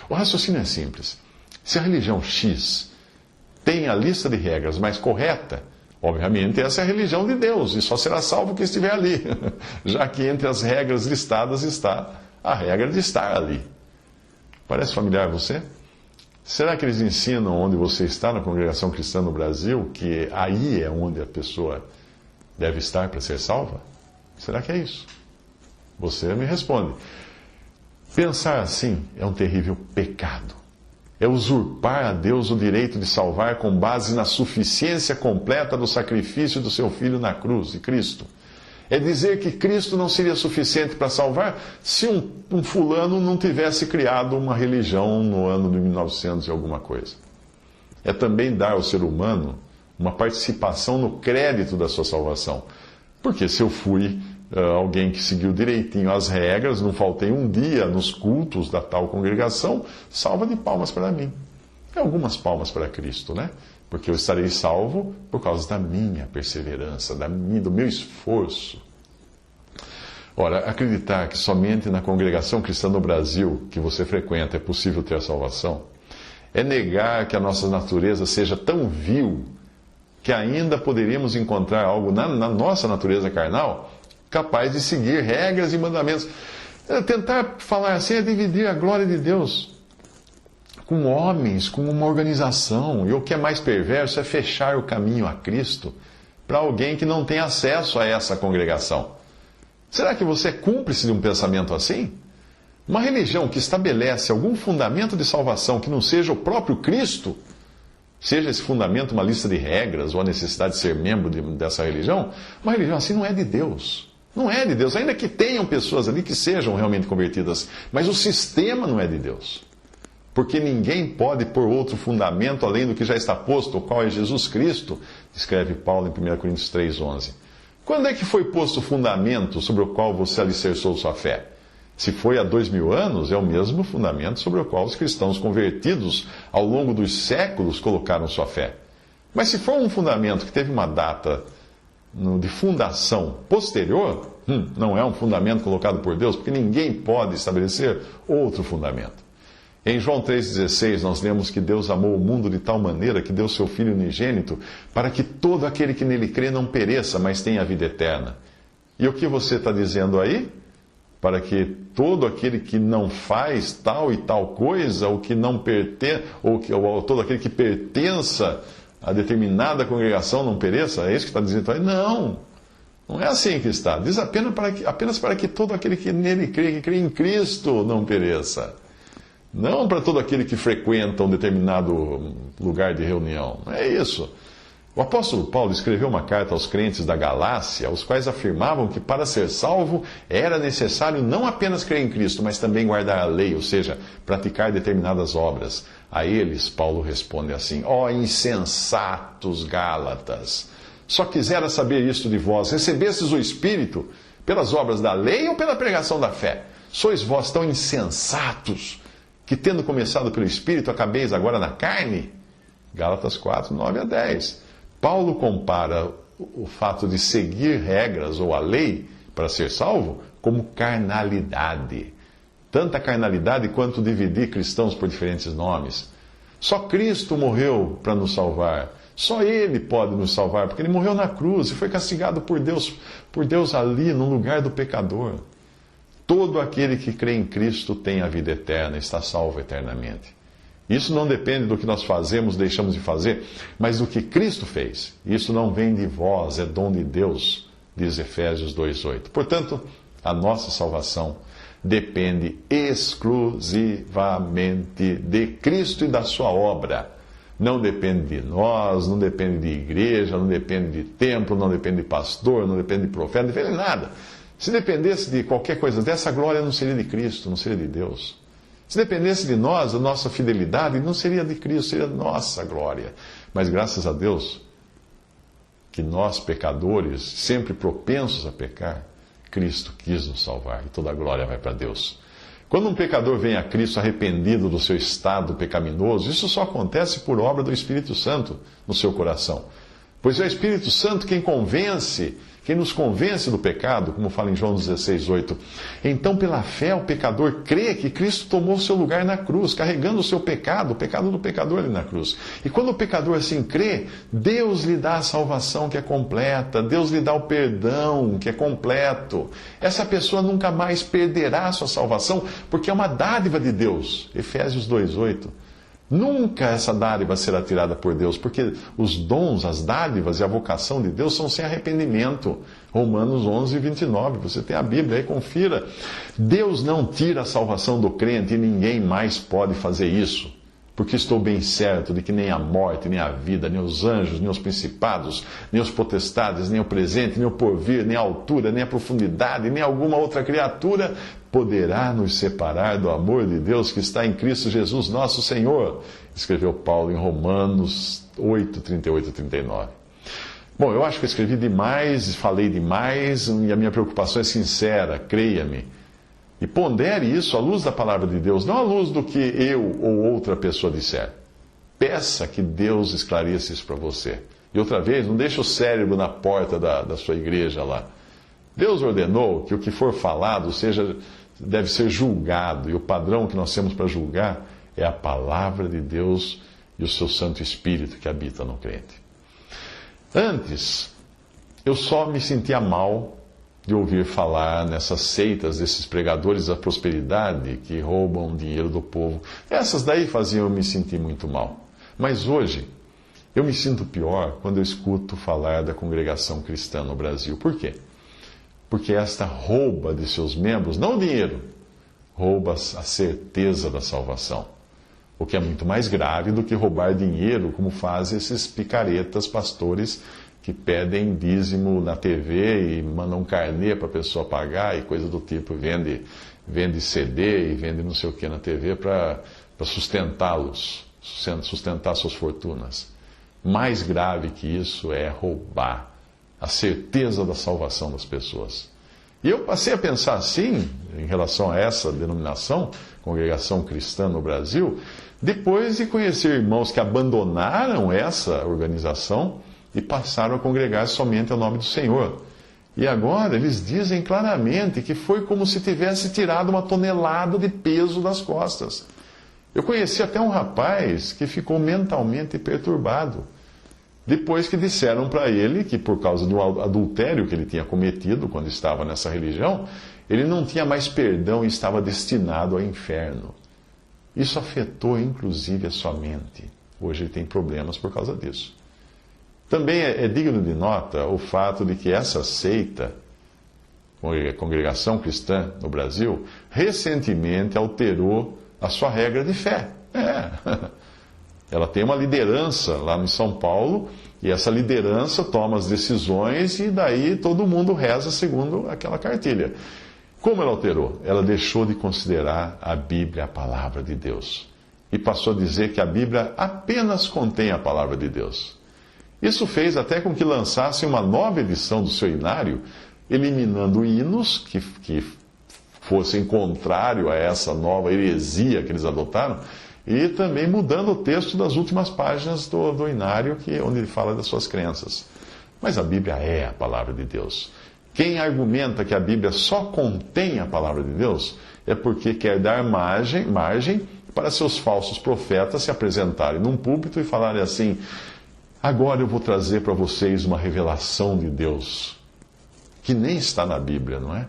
O raciocínio é simples. Se a religião X tem a lista de regras mais correta, obviamente essa é a religião de Deus, e só será salvo quem estiver ali, já que entre as regras listadas está a regra de estar ali. Parece familiar a você? Será que eles ensinam onde você está na congregação cristã no Brasil, que aí é onde a pessoa deve estar para ser salva? Será que é isso? Você me responde. Pensar assim é um terrível pecado. É usurpar a Deus o direito de salvar com base na suficiência completa do sacrifício do seu Filho na cruz, de Cristo. É dizer que Cristo não seria suficiente para salvar se um fulano não tivesse criado uma religião no ano de 1900 e alguma coisa. É também dar ao ser humano uma participação no crédito da sua salvação. Porque se eu fui alguém que seguiu direitinho as regras, não faltei um dia nos cultos da tal congregação, salva de palmas para mim. E algumas palmas para Cristo, né? Porque eu estarei salvo por causa da minha perseverança, do meu esforço. Ora, acreditar que somente na congregação cristã no Brasil que você frequenta é possível ter a salvação, é negar que a nossa natureza seja tão vil que ainda poderíamos encontrar algo na nossa natureza carnal capaz de seguir regras e mandamentos. Tentar falar assim é dividir a glória de Deus com homens, com uma organização. E o que é mais perverso é fechar o caminho a Cristo para alguém que não tem acesso a essa congregação. Será que você é cúmplice de um pensamento assim? Uma religião que estabelece algum fundamento de salvação que não seja o próprio Cristo, seja esse fundamento uma lista de regras ou a necessidade de ser membro dessa religião, uma religião assim não é de Deus. Não é de Deus, ainda que tenham pessoas ali que sejam realmente convertidas, mas o sistema não é de Deus. Porque ninguém pode pôr outro fundamento além do que já está posto, o qual é Jesus Cristo, escreve Paulo em 1 Coríntios 3,11. Quando é que foi posto o fundamento sobre o qual você alicerçou sua fé? Se foi há 2000 anos, é o mesmo fundamento sobre o qual os cristãos convertidos ao longo dos séculos colocaram sua fé. Mas se for um fundamento que teve uma data de fundação posterior, não é um fundamento colocado por Deus, porque ninguém pode estabelecer outro fundamento. Em João 3,16, nós lemos que Deus amou o mundo de tal maneira que deu seu Filho unigênito para que todo aquele que nele crê não pereça, mas tenha a vida eterna. E o que você está dizendo aí? Para que todo aquele que não faz tal e tal coisa, ou que não pertence, ou todo aquele que pertença a determinada congregação não pereça? É isso que está dizendo aí? Não, não é assim que está. Diz apenas para que todo aquele que nele crê, que crê em Cristo, não pereça. Não para todo aquele que frequenta um determinado lugar de reunião. Não é isso. O apóstolo Paulo escreveu uma carta aos crentes da Galácia, os quais afirmavam que para ser salvo era necessário não apenas crer em Cristo, mas também guardar a lei, ou seja, praticar determinadas obras. A eles, Paulo responde assim: ó insensatos Gálatas, só quisera saber isto de vós: recebestes o Espírito pelas obras da lei ou pela pregação da fé? Sois vós tão insensatos que, tendo começado pelo Espírito, acabeis agora na carne? Gálatas 4, 9 a 10. Paulo compara o fato de seguir regras ou a lei para ser salvo como carnalidade. Tanta carnalidade quanto dividir cristãos por diferentes nomes. Só Cristo morreu para nos salvar. Só Ele pode nos salvar, porque Ele morreu na cruz e foi castigado por Deus ali, no lugar do pecador. Todo aquele que crê em Cristo tem a vida eterna, está salvo eternamente. Isso não depende do que nós fazemos, deixamos de fazer, mas do que Cristo fez. Isso não vem de vós, é dom de Deus, diz Efésios 2,8. Portanto, a nossa salvação depende exclusivamente de Cristo e da sua obra. Não depende de nós, não depende de igreja, não depende de templo, não depende de pastor, não depende de profeta, não depende de nada. Se dependesse de qualquer coisa dessa, a glória não seria de Cristo, não seria de Deus. Se dependesse de nós, da nossa fidelidade, não seria de Cristo, seria nossa glória. Mas graças a Deus, que nós, pecadores, sempre propensos a pecar, Cristo quis nos salvar e toda a glória vai para Deus. Quando um pecador vem a Cristo arrependido do seu estado pecaminoso, isso só acontece por obra do Espírito Santo no seu coração. Pois é o Espírito Santo quem nos convence do pecado, como fala em João 16:8. Então, pela fé, o pecador crê que Cristo tomou seu lugar na cruz, carregando o seu pecado, o pecado do pecador ali na cruz. E quando o pecador assim crê, Deus lhe dá a salvação que é completa, Deus lhe dá o perdão que é completo. Essa pessoa nunca mais perderá a sua salvação, porque é uma dádiva de Deus. Efésios 2:8. Nunca essa dádiva será tirada por Deus, porque os dons, as dádivas e a vocação de Deus são sem arrependimento. Romanos 11:29, você tem a Bíblia aí, confira. Deus não tira a salvação do crente e ninguém mais pode fazer isso. Porque estou bem certo de que nem a morte, nem a vida, nem os anjos, nem os principados, nem os potestades, nem o presente, nem o porvir, nem a altura, nem a profundidade, nem alguma outra criatura poderá nos separar do amor de Deus que está em Cristo Jesus nosso Senhor, escreveu Paulo em Romanos 8:38 e 39. Bom, eu acho que eu escrevi demais, falei demais, e a minha preocupação é sincera, creia-me. E pondere isso à luz da palavra de Deus, não à luz do que eu ou outra pessoa disser. Peça que Deus esclareça isso para você. E outra vez, não deixe o cérebro na porta da sua igreja lá. Deus ordenou que o que for falado deve ser julgado. E o padrão que nós temos para julgar é a palavra de Deus e o seu Santo Espírito que habita no crente. Antes, eu só me sentia mal de ouvir falar nessas seitas desses pregadores da prosperidade que roubam dinheiro do povo. Essas daí faziam eu me sentir muito mal. Mas hoje, eu me sinto pior quando eu escuto falar da congregação cristã no Brasil. Por quê? Porque esta rouba de seus membros, não o dinheiro, rouba a certeza da salvação. O que é muito mais grave do que roubar dinheiro, como fazem esses picaretas pastores que pedem dízimo na TV e mandam um carnê para a pessoa pagar e coisa do tipo. Vende CD e vende não sei o que na TV para sustentá-los, sustentar suas fortunas. Mais grave que isso é roubar a certeza da salvação das pessoas. E eu passei a pensar assim, em relação a essa denominação, Congregação Cristã no Brasil, depois de conhecer irmãos que abandonaram essa organização e passaram a congregar somente ao nome do Senhor. E agora eles dizem claramente que foi como se tivesse tirado uma tonelada de peso das costas. Eu conheci até um rapaz que ficou mentalmente perturbado, depois que disseram para ele que por causa do adultério que ele tinha cometido quando estava nessa religião, ele não tinha mais perdão e estava destinado ao inferno. Isso afetou inclusive a sua mente. Hoje ele tem problemas por causa disso. Também é digno de nota o fato de que essa seita, Congregação Cristã no Brasil, recentemente alterou a sua regra de fé. Ela tem uma liderança lá em São Paulo, e essa liderança toma as decisões e daí todo mundo reza segundo aquela cartilha. Como ela alterou? Ela deixou de considerar a Bíblia a palavra de Deus e passou a dizer que a Bíblia apenas contém a palavra de Deus. Isso fez até com que lançassem uma nova edição do seu inário, eliminando hinos que fossem contrário a essa nova heresia que eles adotaram, e também mudando o texto das últimas páginas do inário, onde ele fala das suas crenças. Mas a Bíblia é a palavra de Deus. Quem argumenta que a Bíblia só contém a palavra de Deus é porque quer dar margem para seus falsos profetas se apresentarem num púlpito e falarem assim: agora eu vou trazer para vocês uma revelação de Deus, que nem está na Bíblia, não é?